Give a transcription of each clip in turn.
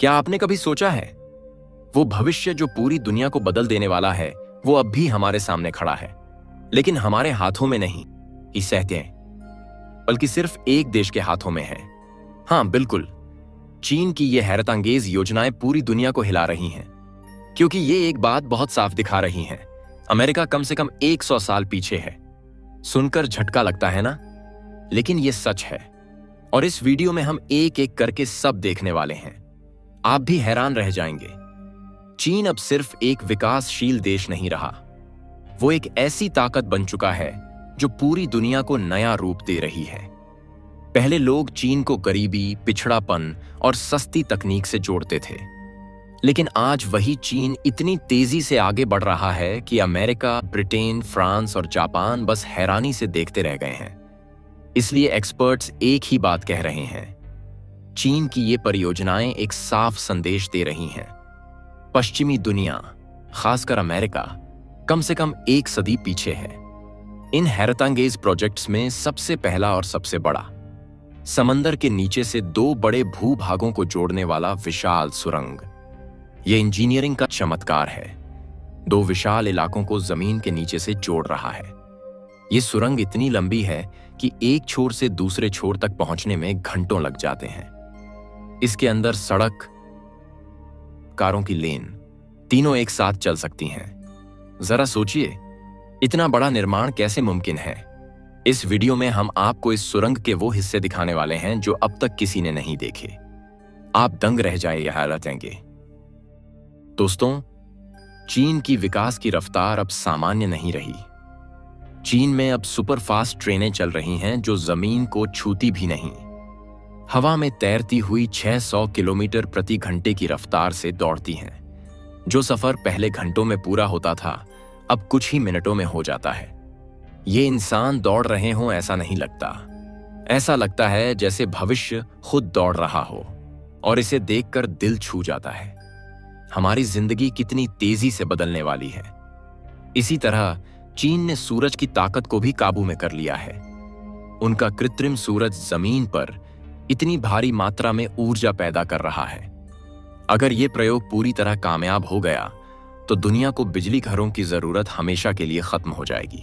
क्या आपने कभी सोचा है, वो भविष्य जो पूरी दुनिया को बदल देने वाला है, वो अब भी हमारे सामने खड़ा है, लेकिन हमारे हाथों में नहीं ही सहते, बल्कि सिर्फ एक देश के हाथों में है। हाँ बिल्कुल, चीन की ये हैरतअंगेज योजनाएं पूरी दुनिया को हिला रही हैं, क्योंकि ये एक बात बहुत साफ दिखा रही हैं, अमेरिका कम से कम 100 साल पीछे है। सुनकर झटका लगता है ना, लेकिन ये सच है। और इस वीडियो में हम एक एक करके सब देखने वाले हैं। आप भी हैरान रह जाएंगे। चीन अब सिर्फ एक विकासशील देश नहीं रहा, वो एक ऐसी ताकत बन चुका है जो पूरी दुनिया को नया रूप दे रही है। पहले लोग चीन को गरीबी, पिछड़ापन और सस्ती तकनीक से जोड़ते थे, लेकिन आज वही चीन इतनी तेजी से आगे बढ़ रहा है कि अमेरिका, ब्रिटेन, फ्रांस और जापान बस हैरानी से देखते रह गए हैं। इसलिए एक्सपर्ट्स एक ही बात कह रहे हैं, चीन की ये परियोजनाएं एक साफ संदेश दे रही हैं। पश्चिमी दुनिया, खासकर अमेरिका, कम से कम एक सदी पीछे है। इन हैरतअंगेज प्रोजेक्ट्स में सबसे पहला और सबसे बड़ा, समंदर के नीचे से 2 बड़े भूभागों को जोड़ने वाला विशाल सुरंग। ये इंजीनियरिंग का चमत्कार है, 2 विशाल इलाकों को जमीन के नीचे से जोड़ रहा है। ये सुरंग इतनी लंबी है कि एक छोर से दूसरे छोर तक पहुंचने में घंटों लग जाते हैं। इसके अंदर सड़क, कारों की लेन, तीनों एक साथ चल सकती हैं। जरा सोचिए, इतना बड़ा निर्माण कैसे मुमकिन है। इस वीडियो में हम आपको इस सुरंग के वो हिस्से दिखाने वाले हैं जो अब तक किसी ने नहीं देखे। आप दंग रह जाए हैरत जाएंगे। दोस्तों, चीन की विकास की रफ्तार अब सामान्य नहीं रही। चीन में अब सुपरफास्ट ट्रेनें चल रही हैं जो जमीन को छूती भी नहीं, हवा में तैरती हुई 600 किलोमीटर प्रति घंटे की रफ्तार से दौड़ती हैं। जो सफर पहले घंटों में पूरा होता था, अब कुछ ही मिनटों में हो जाता है। ये इंसान दौड़ रहे हों ऐसा नहीं लगता। ऐसा लगता है जैसे भविष्य खुद दौड़ रहा हो, और इसे देखकर दिल छू जाता है। हमारी जिंदगी कितनी तेजी से बदलने वाली है। इसी तरह चीन ने सूरज की ताकत को भी काबू में कर लिया है। उनका कृत्रिम सूरज जमीन पर इतनी भारी मात्रा में ऊर्जा पैदा कर रहा है। अगर यह प्रयोग पूरी तरह कामयाब हो गया तो दुनिया को बिजली घरों की जरूरत हमेशा के लिए खत्म हो जाएगी।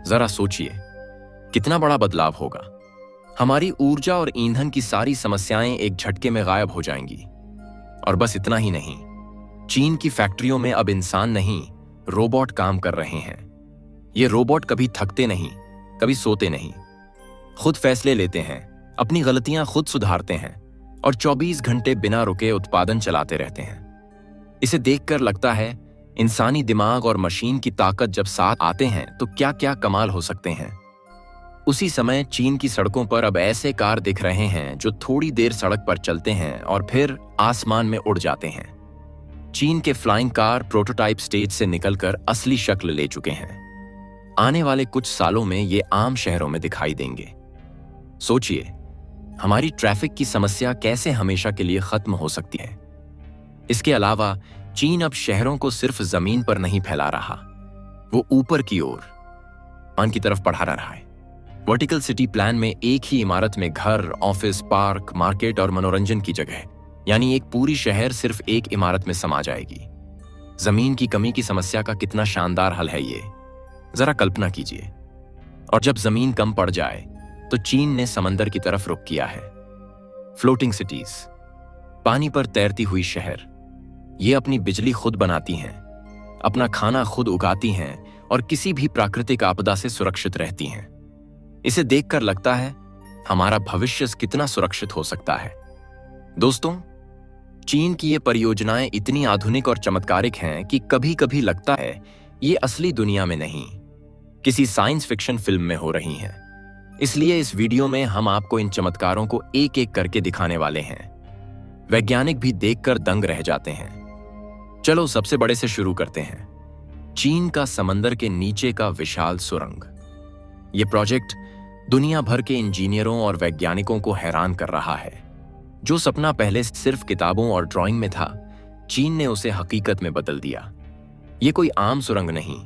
जरा सोचिए, कितना बड़ा बदलाव होगा। हमारी ऊर्जा और ईंधन की सारी समस्याएं एक झटके में गायब हो जाएंगी। और बस इतना ही नहीं, चीन की फैक्ट्रियों में अब इंसान नहीं, रोबोट काम कर रहे हैं। ये रोबोट कभी थकते नहीं, कभी सोते नहीं, खुद फैसले लेते हैं, अपनी गलतियां खुद सुधारते हैं और 24 घंटे बिना रुके उत्पादन चलाते रहते हैं। इसे देखकर लगता है इंसानी दिमाग और मशीन की ताकत जब साथ आते हैं तो क्या क्या कमाल हो सकते हैं। उसी समय चीन की सड़कों पर अब ऐसे कार दिख रहे हैं जो थोड़ी देर सड़क पर चलते हैं और फिर आसमान में उड़ जाते हैं। चीन के फ्लाइंग कार प्रोटोटाइप स्टेज से निकलकर असली शक्ल ले चुके हैं। आने वाले कुछ सालों में ये आम शहरों में दिखाई देंगे। सोचिए, हमारी ट्रैफिक की समस्या कैसे हमेशा के लिए खत्म हो सकती है। इसके अलावा चीन अब शहरों को सिर्फ जमीन पर नहीं फैला रहा, वो ऊपर की ओर मान की तरफ बढ़ा रहा है। वर्टिकल सिटी प्लान में एक ही इमारत में घर, ऑफिस, पार्क, मार्केट और मनोरंजन की जगह, यानी एक पूरी शहर सिर्फ एक इमारत में समा जाएगी। जमीन की कमी की समस्या का कितना शानदार हल है ये, जरा कल्पना कीजिए। और जब जमीन कम पड़ जाए तो चीन ने समंदर की तरफ रुख किया है। फ्लोटिंग सिटीज, पानी पर तैरती हुई शहर, ये अपनी बिजली खुद बनाती हैं, अपना खाना खुद उगाती हैं और किसी भी प्राकृतिक आपदा से सुरक्षित रहती हैं। इसे देखकर लगता है हमारा भविष्य कितना सुरक्षित हो सकता है। दोस्तों, चीन की ये परियोजनाएं इतनी आधुनिक और चमत्कारिक हैं कि कभी कभी लगता है ये असली दुनिया में नहीं, किसी साइंस फिक्शन फिल्म में हो रही हैं। इसलिए इस वीडियो में हम आपको इन चमत्कारों को एक एक करके दिखाने वाले हैं। वैज्ञानिक भी देखकर दंग रह जाते हैं। चलो सबसे बड़े से शुरू करते हैं, चीन का समंदर के नीचे का विशाल सुरंग। यह प्रोजेक्ट दुनिया भर के इंजीनियरों और वैज्ञानिकों को हैरान कर रहा है। जो सपना पहले सिर्फ किताबों और ड्राइंग में था, चीन ने उसे हकीकत में बदल दिया। ये कोई आम सुरंग नहीं,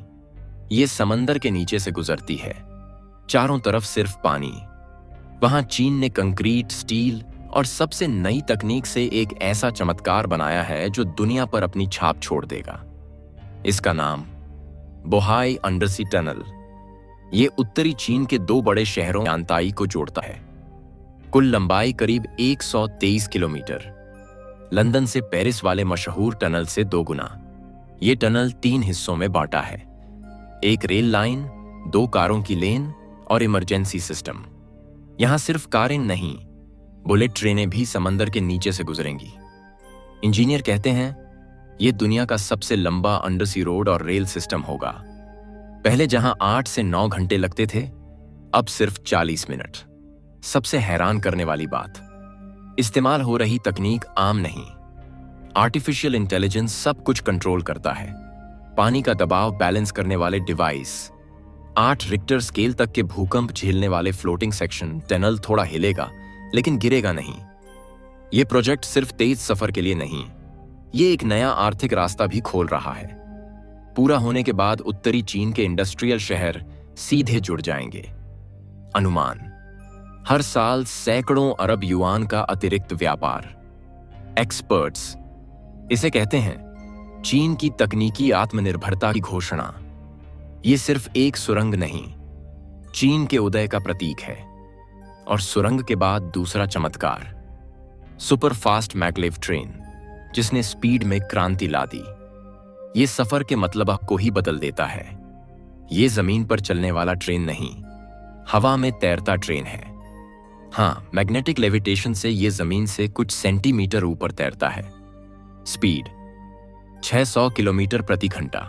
ये समंदर के नीचे से गुजरती है। चारों तरफ सिर्फ पानी। वहां चीन ने कंक्रीट, स्टील और सबसे नई तकनीक से एक ऐसा चमत्कार बनाया है जो दुनिया पर अपनी छाप छोड़ देगा। इसका नाम बोहाई अंडरसी टनल। ये उत्तरी चीन के दो बड़े शहरों यांताई को जोड़ता है। कुल लंबाई करीब 123 किलोमीटर, लंदन से पेरिस वाले मशहूर टनल से 2 गुना। ये टनल 3 हिस्सों में बांटा है, एक रेल लाइन, 2 कारों की लेन और इमरजेंसी सिस्टम। यहां सिर्फ कारें नहीं, बुलेट ट्रेनें भी समंदर के नीचे से गुजरेंगी। इंजीनियर कहते हैं यह दुनिया का सबसे लंबा अंडरसी रोड और रेल सिस्टम होगा। पहले जहां 8 से 9 घंटे लगते थे, अब सिर्फ 40 मिनट। सबसे हैरान करने वाली बात, इस्तेमाल हो रही तकनीक आम नहीं। आर्टिफिशियल इंटेलिजेंस सब कुछ कंट्रोल करता है। पानी का दबाव बैलेंस करने वाले डिवाइस, 8 रिक्टर स्केल तक के भूकंप झेलने वाले फ्लोटिंग सेक्शन। टनल थोड़ा हिलेगा लेकिन गिरेगा नहीं। यह प्रोजेक्ट सिर्फ तेज सफर के लिए नहीं, ये एक नया आर्थिक रास्ता भी खोल रहा है। पूरा होने के बाद उत्तरी चीन के इंडस्ट्रियल शहर सीधे जुड़ जाएंगे। अनुमान, हर साल सैकड़ों अरब युआन का अतिरिक्त व्यापार। एक्सपर्ट्स इसे कहते हैं चीन की तकनीकी आत्मनिर्भरता की घोषणा। यह सिर्फ एक सुरंग नहीं, चीन के उदय का प्रतीक है। और सुरंग के बाद दूसरा चमत्कार, सुपर फास्ट मैग्लेव ट्रेन, जिसने स्पीड में क्रांति ला दी। यह सफर के मतलब को ही बदल देता है। यह जमीन पर चलने वाला ट्रेन नहीं, हवा में तैरता ट्रेन है। हाँ, मैग्नेटिक लेविटेशन से यह जमीन से कुछ सेंटीमीटर ऊपर तैरता है। स्पीड 600 किलोमीटर प्रति घंटा,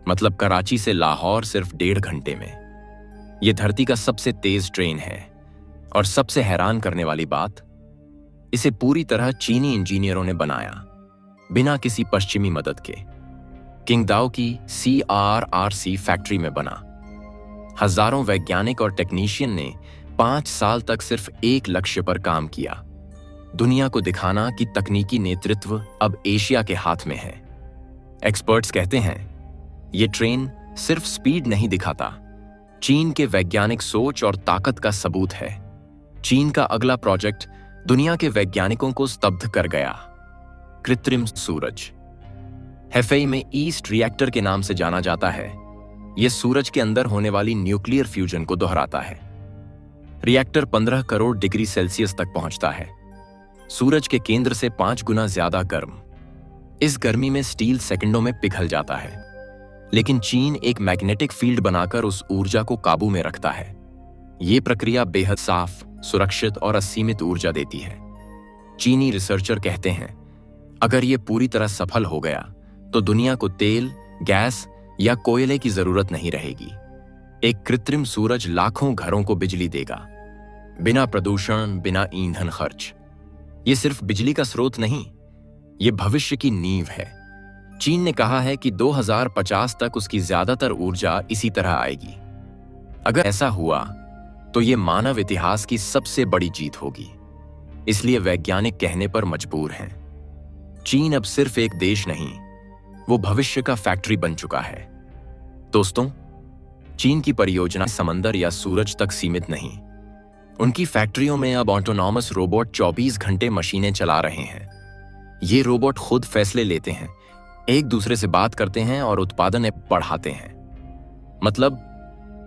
मतलब कराची से लाहौर सिर्फ 1.5 घंटे में। यह धरती का सबसे तेज ट्रेन है। और सबसे हैरान करने वाली बात, इसे पूरी तरह चीनी इंजीनियरों ने बनाया, बिना किसी पश्चिमी मदद के। किंगदाओ की CRRC फैक्ट्री में बना। हजारों वैज्ञानिक और टेक्नीशियन ने 5 साल तक सिर्फ एक लक्ष्य पर काम किया, दुनिया को दिखाना कि तकनीकी नेतृत्व अब एशिया के हाथ में है। एक्सपर्ट्स कहते हैं यह ट्रेन सिर्फ स्पीड नहीं दिखाता, चीन के वैज्ञानिक सोच और ताकत का सबूत है। चीन का अगला प्रोजेक्ट दुनिया के वैज्ञानिकों को स्तब्ध कर गया, कृत्रिम सूरज। हेफेई में ईस्ट रिएक्टर के नाम से जाना जाता है। यह सूरज के अंदर होने वाली न्यूक्लियर फ्यूजन को दोहराता है। रिएक्टर 15 करोड़ डिग्री सेल्सियस तक पहुंचता है, सूरज के केंद्र से 5 गुना ज्यादा गर्म। इस गर्मी में स्टील सेकंडों में पिघल जाता है, लेकिन चीन एक मैग्नेटिक फील्ड बनाकर उस ऊर्जा को काबू में रखता है। यह प्रक्रिया बेहद साफ, सुरक्षित और असीमित ऊर्जा देती है। चीनी रिसर्चर कहते हैं अगर यह पूरी तरह सफल हो गया तो दुनिया को तेल, गैस या कोयले की जरूरत नहीं रहेगी। एक कृत्रिम सूरज लाखों घरों को बिजली देगा, बिना प्रदूषण, बिना ईंधन खर्च। यह सिर्फ बिजली का स्रोत नहीं, यह भविष्य की नींव है। चीन ने कहा है कि 2050 तक उसकी ज्यादातर ऊर्जा इसी तरह आएगी। अगर ऐसा हुआ तो यह मानव इतिहास की सबसे बड़ी जीत होगी। इसलिए वैज्ञानिक कहने पर मजबूर हैं, चीन अब सिर्फ एक देश नहीं, वो भविष्य का फैक्ट्री बन चुका है। दोस्तों, चीन की परियोजना समंदर या सूरज तक सीमित नहीं। उनकी फैक्ट्रियों में अब ऑटोनॉमस रोबोट 24 घंटे मशीनें चला रहे हैं। ये रोबोट खुद फैसले लेते हैं, एक दूसरे से बात करते हैं और उत्पादन बढ़ाते हैं। मतलब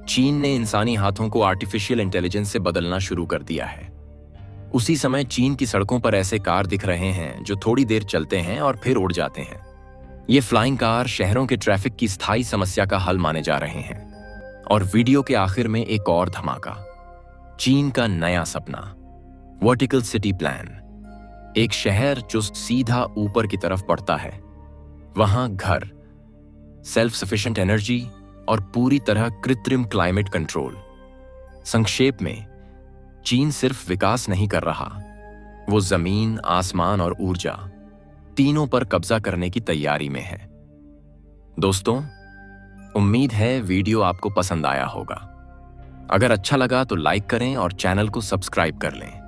चीन ने इंसानी हाथों को आर्टिफिशियल इंटेलिजेंस से बदलना शुरू कर दिया है। उसी समय चीन की सड़कों पर ऐसे कार दिख रहे हैं जो थोड़ी देर चलते हैं और फिर उड़ जाते हैं। ये फ्लाइंग कार शहरों के ट्रैफिक की स्थायी समस्या का हल माने जा रहे हैं। और वीडियो के आखिर में एक और धमाका, चीन का नया सपना, वर्टिकल सिटी प्लान। एक शहर जो सीधा ऊपर की तरफ बढ़ता है, वहां घर, सेल्फ सफिशिएंट एनर्जी और पूरी तरह कृत्रिम क्लाइमेट कंट्रोल। संक्षेप में, चीन सिर्फ विकास नहीं कर रहा, वो जमीन, आसमान और ऊर्जा तीनों पर कब्जा करने की तैयारी में है। दोस्तों, उम्मीद है वीडियो आपको पसंद आया होगा। अगर अच्छा लगा तो लाइक करें और चैनल को सब्सक्राइब कर लें।